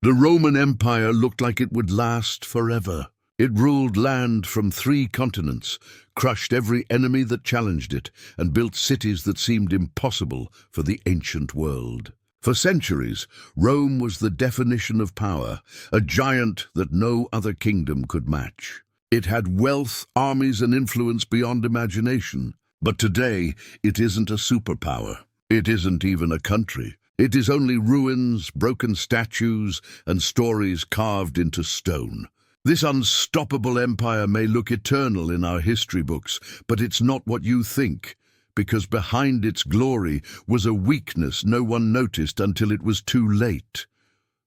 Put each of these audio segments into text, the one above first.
The Roman Empire looked like it would last forever. It ruled land from 3 continents, crushed every enemy that challenged it, and built cities that seemed impossible for the ancient world. For centuries, Rome was the definition of power, a giant that no other kingdom could match. It had wealth, armies, and influence beyond imagination. But today, it isn't a superpower. It isn't even a country. It is only ruins, broken statues, and stories carved into stone. This unstoppable empire may look eternal in our history books, but it's not what you think, because behind its glory was a weakness no one noticed until it was too late.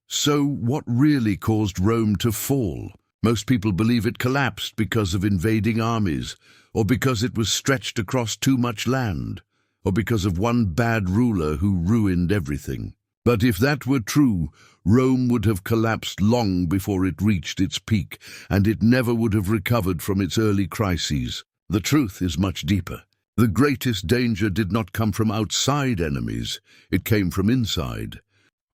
So what really caused Rome to fall? Most people believe it collapsed because of invading armies, or because it was stretched across too much land, or because of one bad ruler who ruined everything. But if that were true, Rome would have collapsed long before it reached its peak, and it never would have recovered from its early crises. The truth is much deeper. The greatest danger did not come from outside enemies, it came from inside.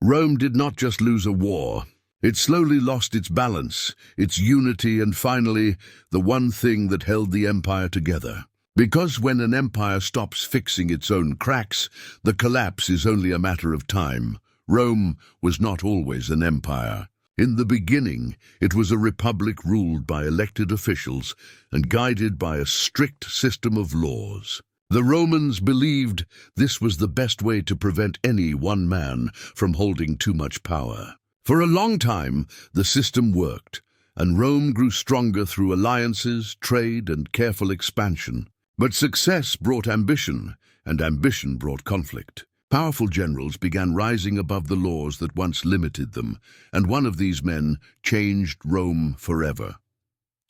Rome did not just lose a war. It slowly lost its balance, its unity, and finally, the one thing that held the empire together. Because when an empire stops fixing its own cracks, the collapse is only a matter of time. Rome was not always an empire. In the beginning, it was a republic ruled by elected officials and guided by a strict system of laws. The Romans believed this was the best way to prevent any one man from holding too much power. For a long time, the system worked, and Rome grew stronger through alliances, trade, and careful expansion. But success brought ambition, and ambition brought conflict. Powerful generals began rising above the laws that once limited them, and one of these men changed Rome forever.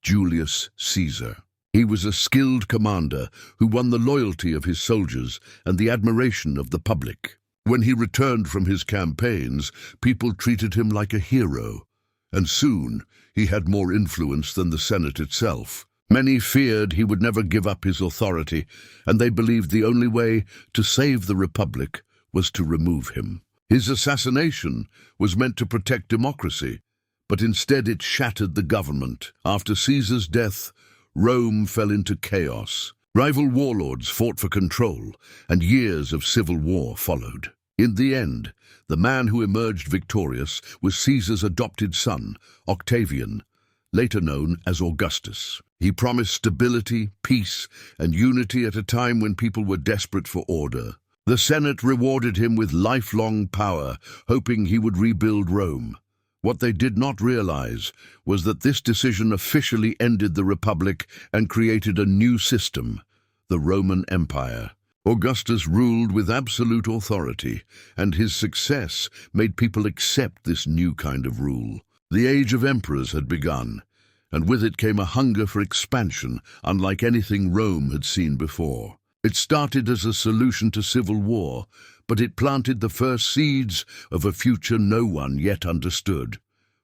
Julius Caesar. He was a skilled commander who won the loyalty of his soldiers and the admiration of the public. When he returned from his campaigns, people treated him like a hero, and soon he had more influence than the Senate itself. Many feared he would never give up his authority, and they believed the only way to save the Republic was to remove him. His assassination was meant to protect democracy, but instead it shattered the government. After Caesar's death, Rome fell into chaos. Rival warlords fought for control, and years of civil war followed. In the end, the man who emerged victorious was Caesar's adopted son, Octavian, later known as Augustus. He promised stability, peace, and unity at a time when people were desperate for order. The Senate rewarded him with lifelong power, hoping he would rebuild Rome. What they did not realize was that this decision officially ended the Republic and created a new system, the Roman Empire. Augustus ruled with absolute authority, and his success made people accept this new kind of rule. The age of emperors had begun, and with it came a hunger for expansion unlike anything Rome had seen before. It started as a solution to civil war, but it planted the first seeds of a future no one yet understood.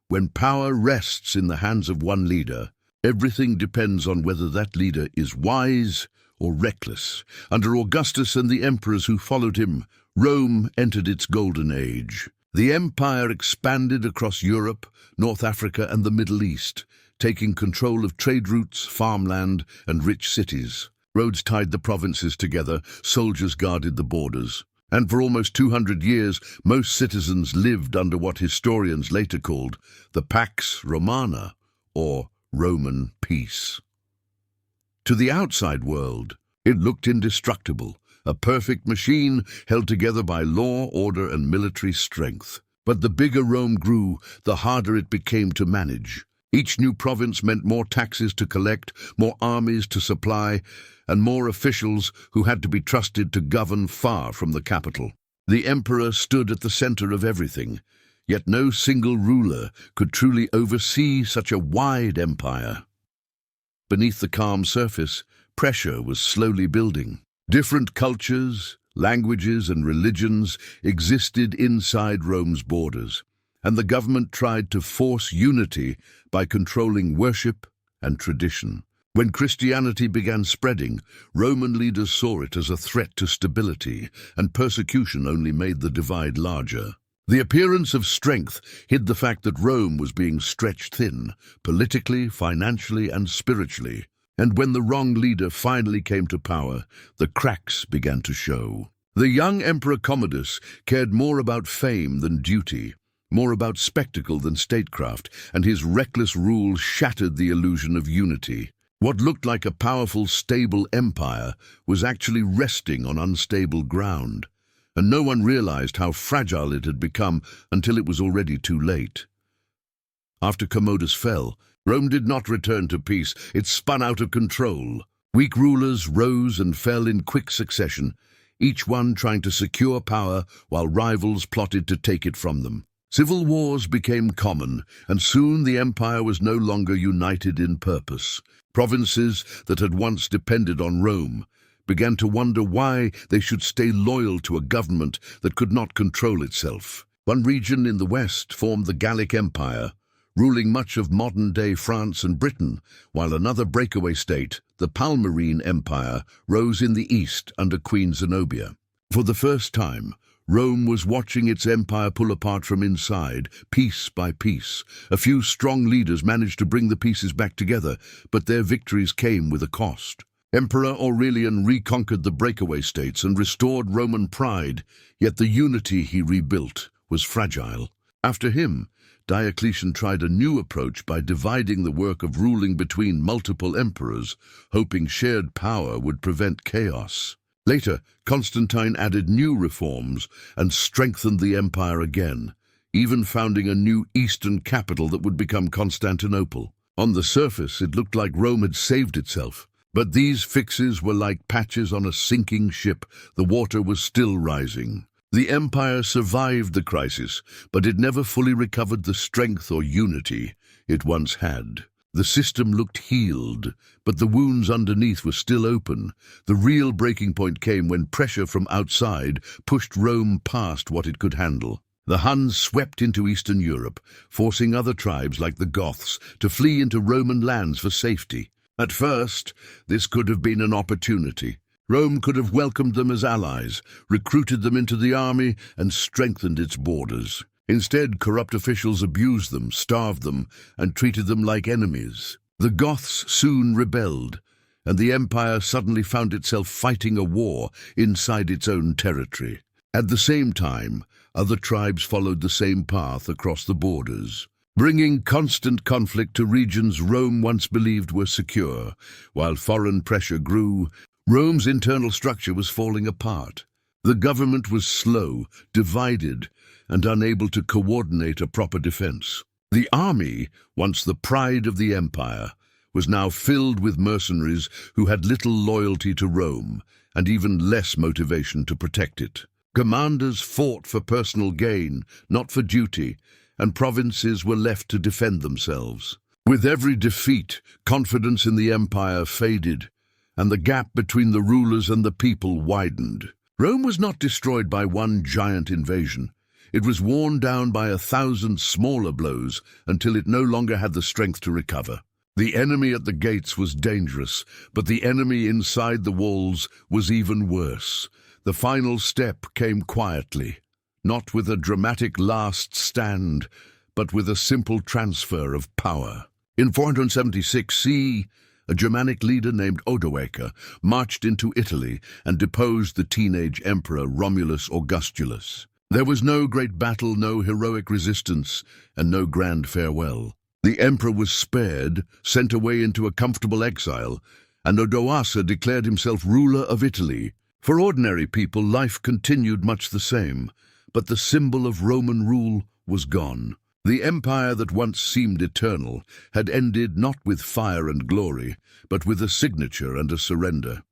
When power rests in the hands of one leader, everything depends on whether that leader is wise or reckless. Under Augustus and the emperors who followed him, Rome entered its golden age. The empire expanded across Europe, North Africa, and the Middle East, taking control of trade routes, farmland, and rich cities. Roads tied the provinces together, soldiers guarded the borders. And for almost 200 years, most citizens lived under what historians later called the Pax Romana, or Roman peace. To the outside world, it looked indestructible, a perfect machine held together by law, order, and military strength. But the bigger Rome grew, the harder it became to manage. Each new province meant more taxes to collect, more armies to supply, and more officials who had to be trusted to govern far from the capital. The emperor stood at the center of everything, yet no single ruler could truly oversee such a wide empire. Beneath the calm surface, pressure was slowly building. Different cultures, languages, and religions existed inside Rome's borders, and the government tried to force unity by controlling worship and tradition. When Christianity began spreading, Roman leaders saw it as a threat to stability, and persecution only made the divide larger. The appearance of strength hid the fact that Rome was being stretched thin, politically, financially, and spiritually. And when the wrong leader finally came to power, the cracks began to show. The young Emperor Commodus cared more about fame than duty, more about spectacle than statecraft, and his reckless rule shattered the illusion of unity. What looked like a powerful, stable empire was actually resting on unstable ground, and no one realized how fragile it had become until it was already too late. After Commodus fell, Rome did not return to peace. It spun out of control. Weak rulers rose and fell in quick succession, each one trying to secure power while rivals plotted to take it from them. Civil wars became common, and soon the empire was no longer united in purpose. Provinces that had once depended on Rome began to wonder why they should stay loyal to a government that could not control itself. One region in the west formed the Gallic Empire, ruling much of modern-day France and Britain, while another breakaway state, the Palmyrene Empire, rose in the east under Queen Zenobia. For the first time, Rome was watching its empire pull apart from inside, piece by piece. A few strong leaders managed to bring the pieces back together, but their victories came with a cost. Emperor Aurelian reconquered the breakaway states and restored Roman pride, yet the unity he rebuilt was fragile. After him, Diocletian tried a new approach by dividing the work of ruling between multiple emperors, hoping shared power would prevent chaos. Later, Constantine added new reforms and strengthened the empire again, even founding a new eastern capital that would become Constantinople. On the surface, it looked like Rome had saved itself, but these fixes were like patches on a sinking ship. The water was still rising. The empire survived the crisis, but it never fully recovered the strength or unity it once had. The system looked healed, but the wounds underneath were still open. The real breaking point came when pressure from outside pushed Rome past what it could handle. The Huns swept into Eastern Europe, forcing other tribes like the Goths to flee into Roman lands for safety. At first, this could have been an opportunity. Rome could have welcomed them as allies, recruited them into the army, and strengthened its borders. Instead, corrupt officials abused them, starved them, and treated them like enemies. The Goths soon rebelled, and the empire suddenly found itself fighting a war inside its own territory. At the same time, other tribes followed the same path across the borders, bringing constant conflict to regions Rome once believed were secure. While foreign pressure grew, Rome's internal structure was falling apart. The government was slow, divided, and unable to coordinate a proper defense. The army, once the pride of the empire, was now filled with mercenaries who had little loyalty to Rome and even less motivation to protect it. Commanders fought for personal gain, not for duty, and provinces were left to defend themselves. With every defeat, confidence in the empire faded, and the gap between the rulers and the people widened. Rome was not destroyed by one giant invasion. It was worn down by 1,000 smaller blows until it no longer had the strength to recover. The enemy at the gates was dangerous, but the enemy inside the walls was even worse. The final step came quietly, not with a dramatic last stand, but with a simple transfer of power. In 476 CE, a Germanic leader named Odoacer marched into Italy and deposed the teenage emperor Romulus Augustulus. There was no great battle, no heroic resistance, and no grand farewell. The emperor was spared, sent away into a comfortable exile, and Odoacer declared himself ruler of Italy. For ordinary people, life continued much the same, but the symbol of Roman rule was gone. The empire that once seemed eternal had ended not with fire and glory, but with a signature and a surrender.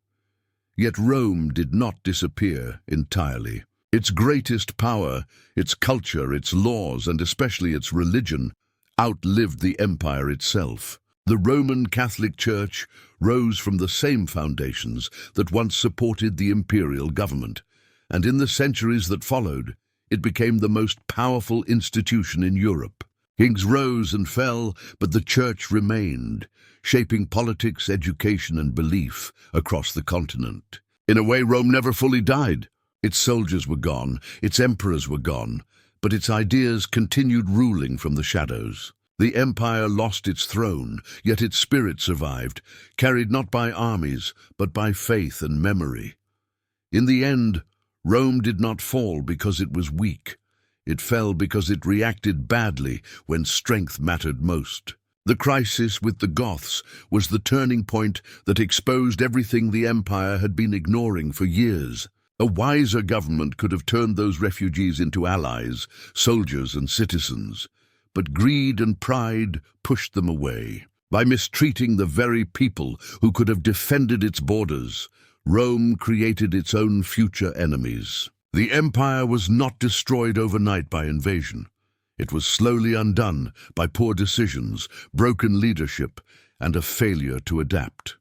Yet Rome did not disappear entirely. Its greatest power, its culture, its laws, and especially its religion, outlived the empire itself. The Roman Catholic Church rose from the same foundations that once supported the imperial government, and in the centuries that followed, it became the most powerful institution in Europe. Kings rose and fell, but the Church remained, shaping politics, education, and belief across the continent. In a way, Rome never fully died. Its soldiers were gone, its emperors were gone, but its ideas continued ruling from the shadows. The empire lost its throne, yet its spirit survived, carried not by armies, but by faith and memory. In the end, Rome did not fall because it was weak. It fell because it reacted badly when strength mattered most. The crisis with the Goths was the turning point that exposed everything the empire had been ignoring for years. A wiser government could have turned those refugees into allies, soldiers and citizens. But greed and pride pushed them away. By mistreating the very people who could have defended its borders, Rome created its own future enemies. The empire was not destroyed overnight by invasion. It was slowly undone by poor decisions, broken leadership, and a failure to adapt.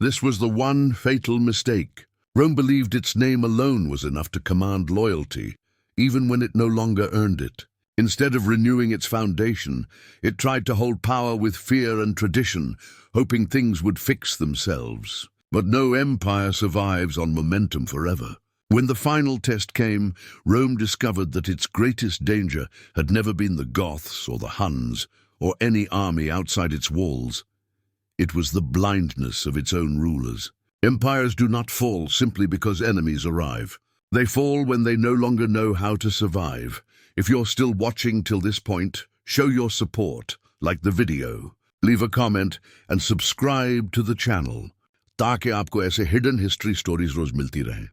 This was the one fatal mistake. Rome believed its name alone was enough to command loyalty, even when it no longer earned it. Instead of renewing its foundation, it tried to hold power with fear and tradition, hoping things would fix themselves. But no empire survives on momentum forever. When the final test came, Rome discovered that its greatest danger had never been the Goths or the Huns or any army outside its walls. It was the blindness of its own rulers. Empires do not fall simply because enemies arrive. They fall when they no longer know how to survive. If you're still watching till this point, show your support, like the video, leave a comment and subscribe to the channel, ताकि आपको ऐसे hidden history stories रोज मिलती रहें।